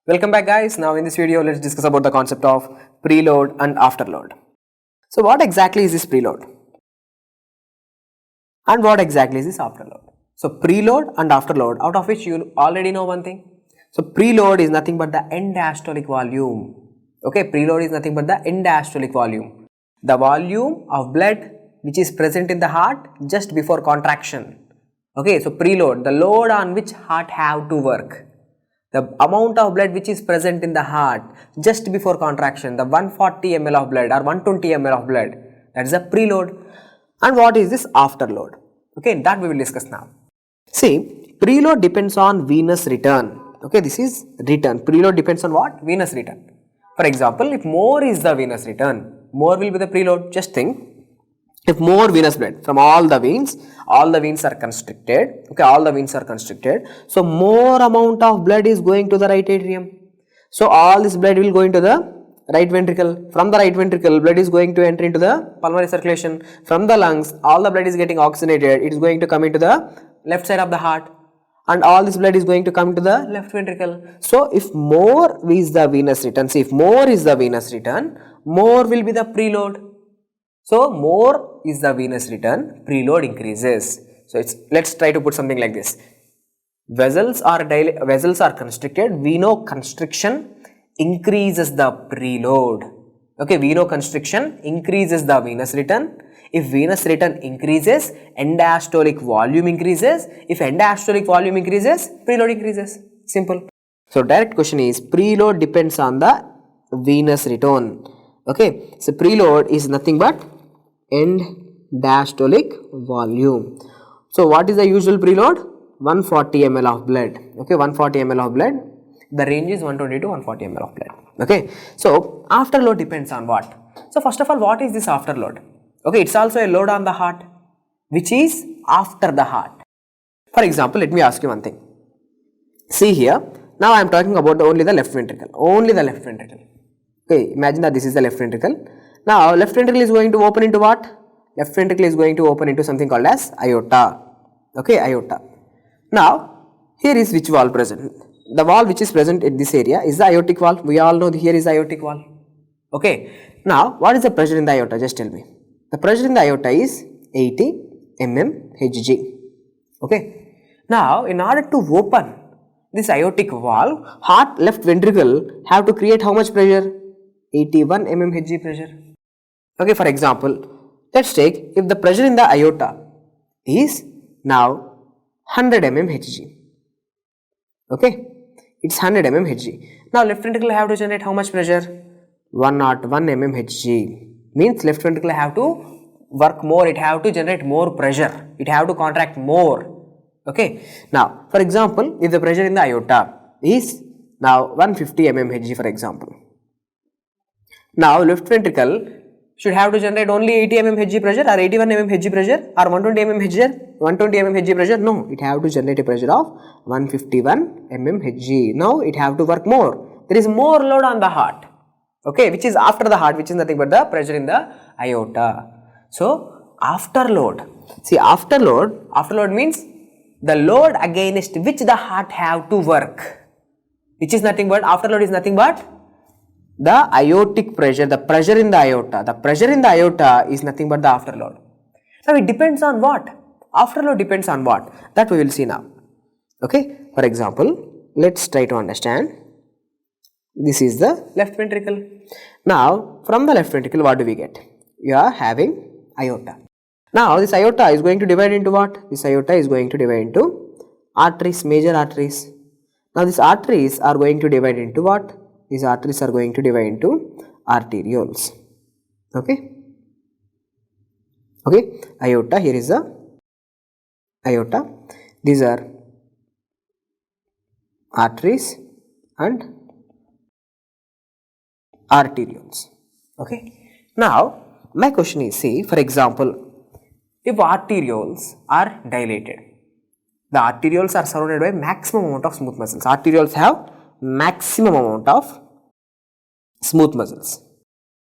Welcome back guys. Now in this video let's discuss about the concept of preload and afterload. So what exactly is this preload? And what exactly is this afterload? So preload and afterload, out of which you already know one thing. So preload is nothing but the end-diastolic volume. Okay, preload is nothing but the end-diastolic volume. The volume of blood which is present in the heart just before contraction. Okay, so preload, the load on which heart have to work. The amount of blood which is present in the heart just before contraction, the 140 ml of blood or 120 ml of blood, that is a preload. And what is this afterload? Okay, that we will discuss now. See, preload depends on venous return. Okay, this is return. Preload depends on what? Venous return. For example, if more is the venous return, more will be the preload. Just think, if more venous blood from all the veins are constricted, okay, all the veins are constricted, so more amount of blood is going to the right atrium. So all this blood will go into the right ventricle. From the right ventricle, blood is going to enter into the pulmonary circulation. From the lungs, all the blood is getting oxygenated. It is going to come into the left side of the heart, and all this blood is going to come to the left ventricle. So if more is the venous return, see, if more is the venous return, more will be the preload. So more is the venous return, preload increases. So let's try to put something like this. Vessels are constricted, venoconstriction increases the preload. Okay, venoconstriction increases the venous return. If venous return increases, end-diastolic volume increases. If end-diastolic volume increases, preload increases. Simple. So direct question is, preload depends on the venous return. Okay, so preload is nothing but end-diastolic volume. So what is the usual preload? 140 ml of blood. Okay, 140 ml of blood. The range is 120 to 140 ml of blood. Okay, so afterload depends on what? So first of all, what is this afterload? Okay, it's also a load on the heart, which is after the heart. For example, let me ask you one thing. See here, now I am talking about only the left ventricle. Only the left ventricle. Okay, imagine that this is the left ventricle. Now, left ventricle is going to open into what? Left ventricle is going to open into something called as aorta. Okay, aorta. Now, here is which valve present? The valve which is present in this area is the aortic valve. We all know here is the aortic valve. Okay. Now, what is the pressure in the aorta? Just tell me. The pressure in the aorta is 80 mmHg. Okay. Now, in order to open this aortic valve, heart left ventricle have to create how much pressure? 81 mmHg pressure. Okay, for example, let's take if the pressure in the aorta is now 100 mmHg. Okay, it's 100 mmHg. Now left ventricle have to generate how much pressure? 101 mmHg. Means left ventricle have to work more, it have to generate more pressure, it have to contract more. Okay, now for example, if the pressure in the aorta is now 150 mmHg for example. Now left ventricle should have to generate only 80 mmHg pressure or 81 mmHg pressure or 120 mmHg pressure. No, it have to generate a pressure of 151 mmHg. Now it have to work more. There is more load on the heart. Okay, which is after the heart, which is nothing but the pressure in the aorta. So afterload. See, afterload means the load against which the heart have to work. Which is nothing but, afterload is nothing but the aortic pressure, the pressure in the aorta. The pressure in the aorta is nothing but the afterload. Now it depends on what? Afterload depends on what? That we will see now. Okay, for example, let's try to understand. This is the left ventricle. Now from the left ventricle, what do we get? We are having aorta. Now this aorta is going to divide into what? This aorta is going to divide into arteries, major arteries. Now these arteries are going to divide into what? These arteries are going to divide into arterioles. Okay. Okay. Aorta, here is the aorta. These are arteries and arterioles. Okay. Now, my question is, see, for example, if arterioles are dilated, the arterioles are surrounded by maximum amount of smooth muscles. Arterioles have maximum amount of smooth muscles.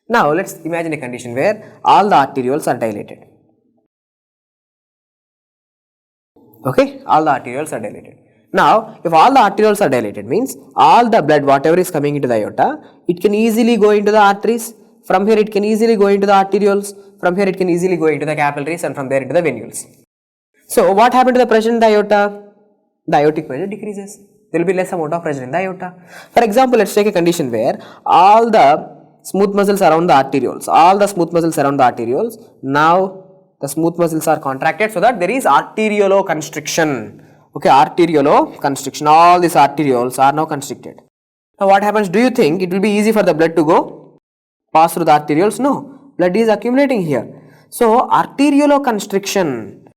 Now let's imagine a condition where all the arterioles are dilated. Okay, all the arterioles are dilated. Now, if all the arterioles are dilated, means all the blood, whatever is coming into the aorta, it can easily go into the arteries. From here, it can easily go into the arterioles. From here, it can easily go into the capillaries, and from there into the venules. So, what happened to the pressure in the aorta? The aortic pressure decreases. There will be less amount of pressure in the aorta. For example, let's take a condition where all the smooth muscles around the arterioles, now the smooth muscles are contracted so that there is arterioconstriction. Okay, arterioconstriction. All these arterioles are now constricted. Now, what happens? Do you think it will be easy for the blood to go pass through the arterioles? No, blood is accumulating here. So, arterioconstriction,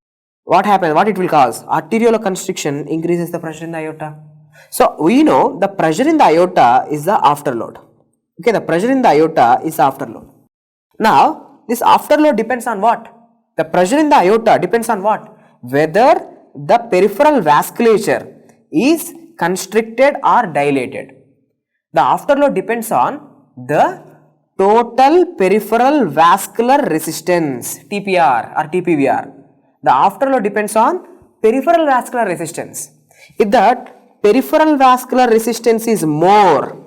what happens? What it will cause? Arterioconstriction increases the pressure in the aorta. So, we know the pressure in the aorta is the afterload. Okay, the pressure in the aorta is the afterload. Now, this afterload depends on what? The pressure in the aorta depends on what? Whether the peripheral vasculature is constricted or dilated. The afterload depends on the total peripheral vascular resistance, TPR or TPVR. The afterload depends on peripheral vascular resistance. If that peripheral vascular resistance is more,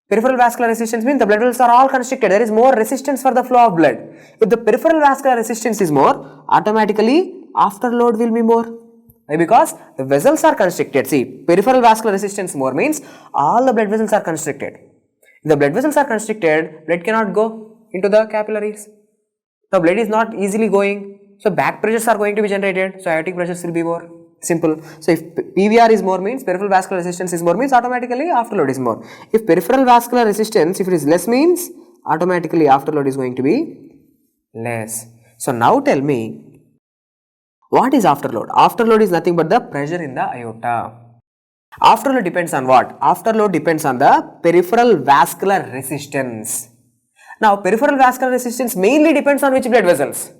peripheral vascular resistance means the blood vessels are all constricted. There is more resistance for the flow of blood. If the peripheral vascular resistance is more, automatically afterload will be more. Why? Because the vessels are constricted. See, peripheral vascular resistance more means all the blood vessels are constricted. If the blood vessels are constricted, blood cannot go into the capillaries. The blood is not easily going. So, back pressures are going to be generated. So, aortic pressures will be more. Simple. So, if PVR is more means peripheral vascular resistance is more means automatically afterload is more. If peripheral vascular resistance, if it is less means automatically afterload is going to be less. So, now tell me, what is afterload? Afterload is nothing but the pressure in the aorta. Afterload depends on what? Afterload depends on the peripheral vascular resistance. Now, peripheral vascular resistance mainly depends on which blood vessels?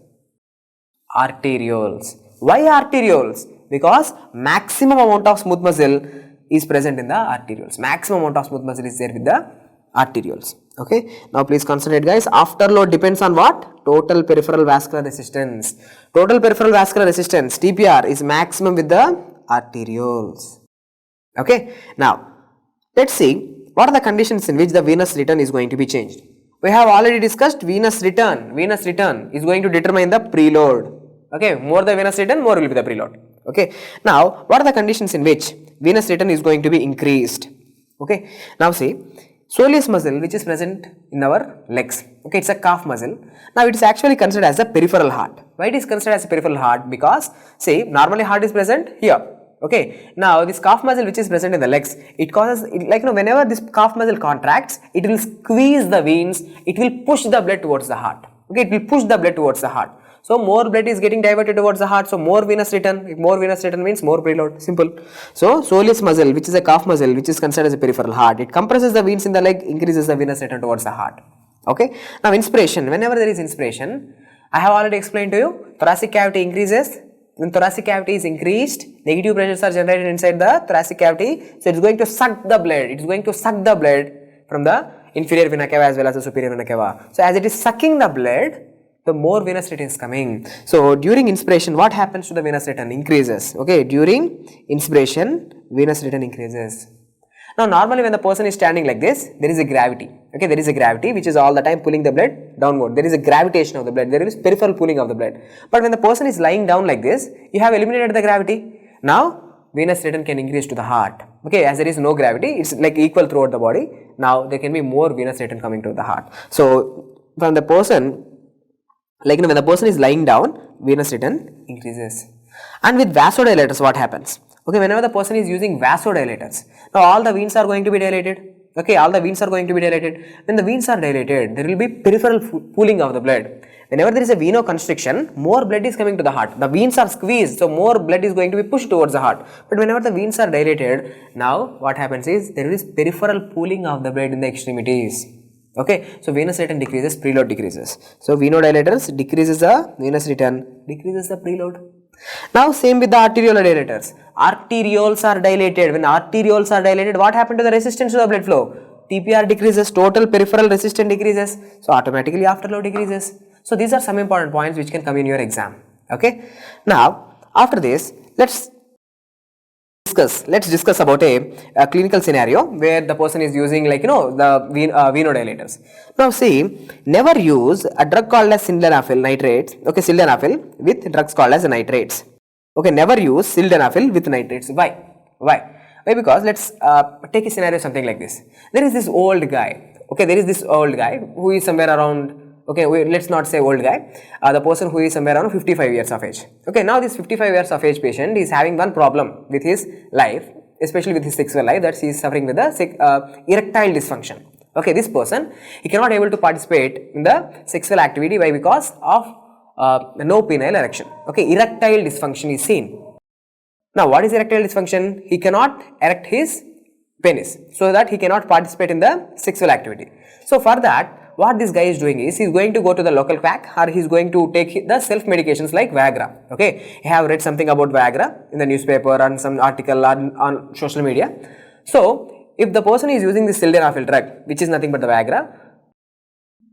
Arterioles. Why arterioles? Because maximum amount of smooth muscle is present in the arterioles. Maximum amount of smooth muscle is there with the arterioles. Okay. Now, please concentrate, guys. Afterload depends on what? Total peripheral vascular resistance. Total peripheral vascular resistance, TPR, is maximum with the arterioles. Okay. Now, let's see what are the conditions in which the venous return is going to be changed. We have already discussed venous return. Venous return is going to determine the preload. Okay. More the venous return, more will be the preload. Okay. Now, what are the conditions in which venous return is going to be increased? Okay. Now, see, soleus muscle which is present in our legs. Okay, it's a calf muscle. Now, it is actually considered as a peripheral heart. Why it is considered as a peripheral heart? Because, see, normally heart is present here. Okay, now this calf muscle which is present in the legs, it causes, whenever this calf muscle contracts, it will squeeze the veins, it will push the blood towards the heart. Okay, it will push the blood towards the heart. So, more blood is getting diverted towards the heart. So, more venous return. If more venous return means more preload. Simple. So, soleus muscle, which is a calf muscle, which is considered as a peripheral heart, it compresses the veins in the leg, increases the venous return towards the heart. Okay. Now, inspiration. Whenever there is inspiration, I have already explained to you, thoracic cavity increases. When thoracic cavity is increased, negative pressures are generated inside the thoracic cavity. So, it is going to suck the blood. It is going to suck the blood from the inferior vena cava as well as the superior vena cava. So, as it is sucking the blood, the more venous return is coming. So, during inspiration, what happens to the venous return? Increases. Okay, during inspiration, venous return increases. Now, normally when the person is standing like this, there is a gravity. Okay, there is a gravity which is all the time pulling the blood downward. There is a gravitation of the blood. There is peripheral pulling of the blood. But when the person is lying down like this, you have eliminated the gravity. Now, venous return can increase to the heart. Okay, as there is no gravity, it's like equal throughout the body. Now, there can be more venous return coming to the heart. So, from the person, when the person is lying down, venous return increases. And with vasodilators, what happens? Okay, whenever the person is using vasodilators, now all the veins are going to be dilated. Okay, all the veins are going to be dilated. When the veins are dilated, there will be peripheral pooling of the blood. Whenever there is a venoconstriction, more blood is coming to the heart. The veins are squeezed, so more blood is going to be pushed towards the heart. But whenever the veins are dilated, now what happens is there is peripheral pooling of the blood in the extremities. Okay, so venous return decreases, preload decreases. So venodilators decreases the venous return, decreases the preload. Now same with the arteriolar dilators. Arterioles are dilated. When arterioles are dilated, what happened to the resistance to the blood flow? TPR decreases, total peripheral resistance decreases. So automatically afterload decreases. So these are some important points which can come in your exam. Okay. Now after this, let's let's discuss about a clinical scenario where the person is using like, the venodilators. Now see, never use a drug called as sildenafil nitrates, okay, sildenafil with drugs called as nitrates. Okay, never use sildenafil with nitrates. Why? Why? Because let's take a scenario something like this. There is this old guy, okay, there is this old guy who is somewhere around, okay, let's not say old guy, the person who is somewhere around 55 years of age. Okay, now this 55 years of age patient is having one problem with his life, especially with his sexual life, that he is suffering with the erectile dysfunction. Okay, this person, he cannot able to participate in the sexual activity. Why? Because of no penile erection. Okay, erectile dysfunction is seen. Now, what is erectile dysfunction? He cannot erect his penis, so that he cannot participate in the sexual activity. So, for that, what this guy is doing is, he is going to go to the local quack, or he is going to take the self medications like Viagra. Okay, I have read something about Viagra in the newspaper and some article on social media. So, if the person is using this sildenafil drug, which is nothing but the Viagra,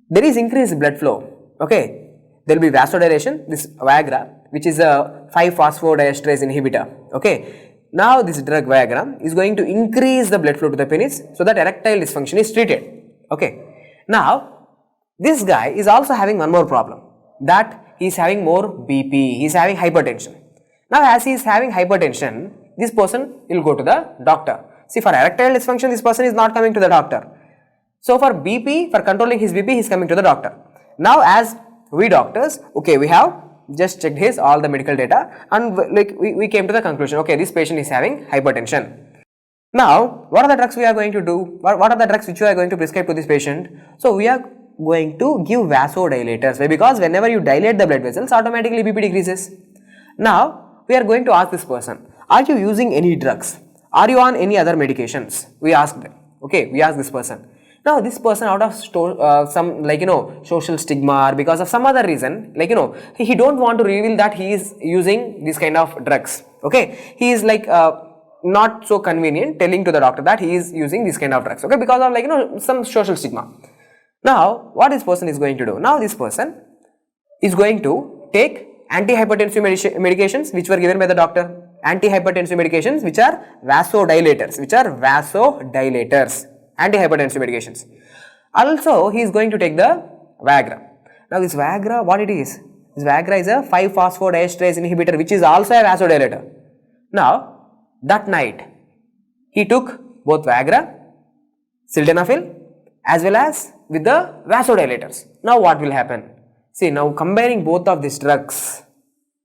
there is increased blood flow. Okay, there will be vasodilation. This Viagra, which is a 5-phosphodiesterase inhibitor. Okay, now this drug Viagra is going to increase the blood flow to the penis, so that erectile dysfunction is treated. Okay, now this guy is also having one more problem, that he is having more BP, he is having hypertension. Now as he is having hypertension, this person will go to the doctor. See, for erectile dysfunction, this person is not coming to the doctor. So for BP, for controlling his BP, he is coming to the doctor. Now as we doctors, okay, we have just checked his all the medical data, and like we came to the conclusion, okay, this patient is having hypertension. Now, what are the drugs we are going to do? What are the drugs which we are going to prescribe to this patient? So we are going to give vasodilators. Why? Because whenever you dilate the blood vessels, automatically BP decreases. Now, we are going to ask this person, are you using any drugs? Are you on any other medications? We asked them. Okay, we asked this person. Now, this person, out of some social stigma, or because of some other reason, he don't want to reveal that he is using this kind of drugs. Okay, he is like not so convenient telling to the doctor that he is using this kind of drugs. Okay, because of some social stigma. Now, what this person is going to do? Now, this person is going to take antihypertensive medications which were given by the doctor. Antihypertensive medications which are vasodilators, antihypertensive medications. Also, he is going to take the Viagra. Now, this Viagra, what it is? This Viagra is a 5-phosphodiesterase inhibitor, which is also a vasodilator. Now, that night, he took both Viagra, sildenafil, as well as with the vasodilators. Now, what will happen? See, now combining both of these drugs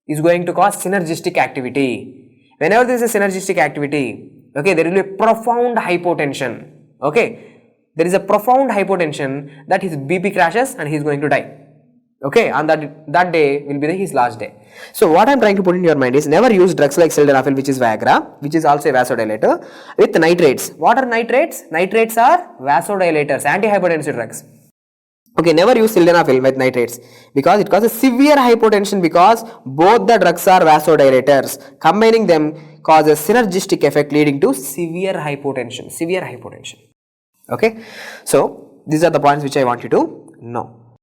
is going to cause synergistic activity. Whenever there is a synergistic activity, okay, there will be a profound hypotension. Okay, there is a profound hypotension that his BP crashes and he is going to die. Okay, and that day will be his last day. So what I am trying to put in your mind is, never use drugs like sildenafil, which is Viagra, which is also a vasodilator, with nitrates. What are nitrates? Nitrates are vasodilators, antihypertensive drugs. Okay, never use sildenafil with nitrates because it causes severe hypotension, because both the drugs are vasodilators. Combining them causes synergistic effect leading to severe hypotension. Okay, so these are the points which I want you to know.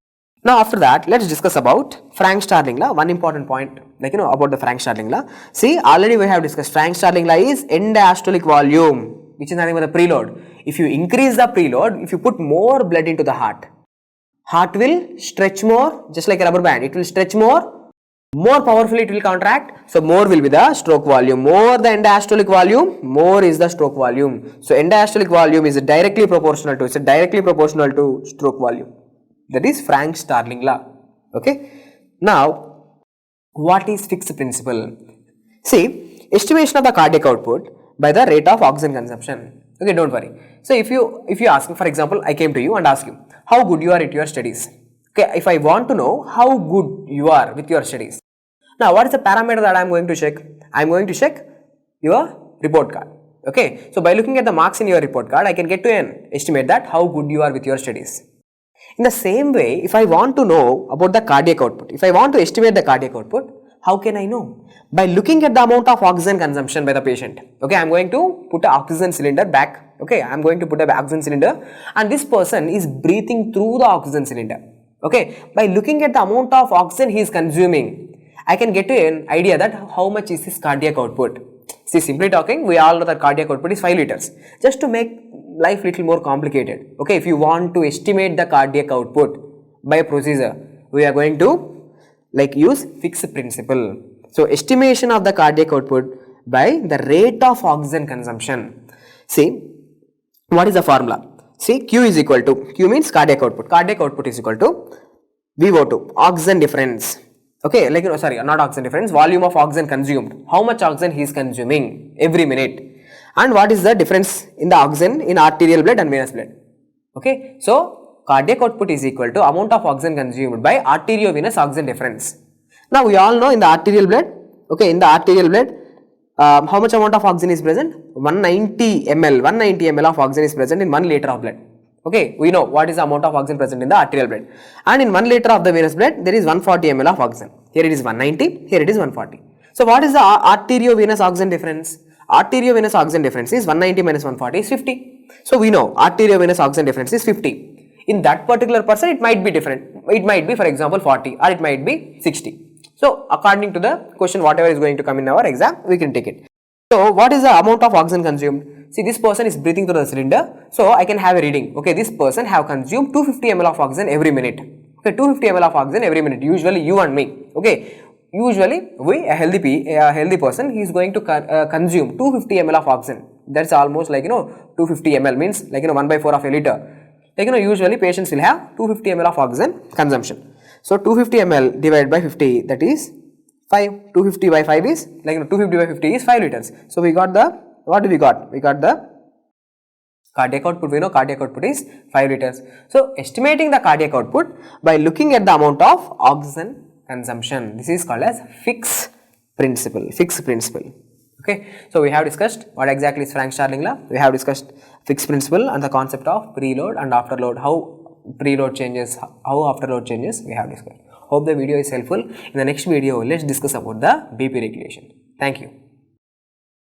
Now after that, let's discuss about Frank-Starling law. One important point, about the Frank-Starling law. See, already we have discussed Frank-Starling law is end-diastolic volume, which is nothing but the preload. If you increase the preload, if you put more blood into the heart will stretch more, just like a rubber band. It will stretch more powerfully it will contract. So more will be the stroke volume. More the end-diastolic volume, more is the stroke volume. So end-diastolic volume is directly proportional to stroke volume. That is Frank-Starling law. Okay. Now, what is fixed principle? See, estimation of the cardiac output by the rate of oxygen consumption. Okay, don't worry. So if you ask me, for example, I came to you and ask you how good you are at your studies. Okay, if I want to know how good you are with your studies. Now, what is the parameter that I am going to check? I am going to check your report card. Okay, so by looking at the marks in your report card, I can get to an estimate that how good you are with your studies. In the same way, if I want to know about the cardiac output, if I want to estimate the cardiac output, how can I know? By looking at the amount of oxygen consumption by the patient. Okay, I am going to put an oxygen cylinder back. Okay, I am going to put an oxygen cylinder and this person is breathing through the oxygen cylinder. Okay, by looking at the amount of oxygen he is consuming, I can get to an idea that how much is his cardiac output. See, simply talking, we all know that cardiac output is 5 liters. Just to make life little more complicated, okay, if you want to estimate the cardiac output by a procedure, we are going to like use fixed principle. So, estimation of the cardiac output by the rate of oxygen consumption. See, what is the formula? See, Q is equal to, Q means cardiac output. Cardiac output is equal to VO2, oxygen difference. Okay, like, sorry, not oxygen difference, volume of oxygen consumed. How much oxygen he is consuming every minute. And what is the difference in the oxygen in arterial blood and venous blood. Okay, so cardiac output is equal to amount of oxygen consumed by arteriovenous oxygen difference. Now, we all know in the arterial blood, okay, in the arterial blood, how much amount of oxygen is present? 190 ml of oxygen is present in 1 liter of blood. Okay, we know what is the amount of oxygen present in the arterial blood. And in 1 liter of the venous blood, there is 140 ml of oxygen. Here it is 190, here it is 140. So, what is the arteriovenous oxygen difference? Arteriovenous oxygen difference is 190 minus 140 is 50. So, we know arteriovenous oxygen difference is 50. In that particular person, it might be different. It might be, for example, 40 or it might be 60. So, according to the question, whatever is going to come in our exam, we can take it. So, what is the amount of oxygen consumed? See, this person is breathing through the cylinder. So, I can have a reading. Okay, this person have consumed 250 ml of oxygen every minute. Okay, 250 ml of oxygen every minute. Usually, you and me. Okay, usually, a healthy person, he is going to consume 250 ml of oxygen. That's almost like, 250 ml means like, 1/4 of a liter. Like, usually patients will have 250 ml of oxygen consumption. So, 250 ml divided by 50, that is 5. 250 by 5 is like 250 by 50 is 5 liters. So, we got the, what do we got? We got the cardiac output. We know cardiac output is 5 liters. So, estimating the cardiac output by looking at the amount of oxygen consumption. This is called as fixed principle. Fixed principle. Okay. So, we have discussed what exactly is Frank-Starling law. We have discussed fixed principle and the concept of preload and afterload. How preload changes, how afterload changes, we have discussed. Hope the video is helpful. In the next video, let's discuss about the BP regulation. Thank you.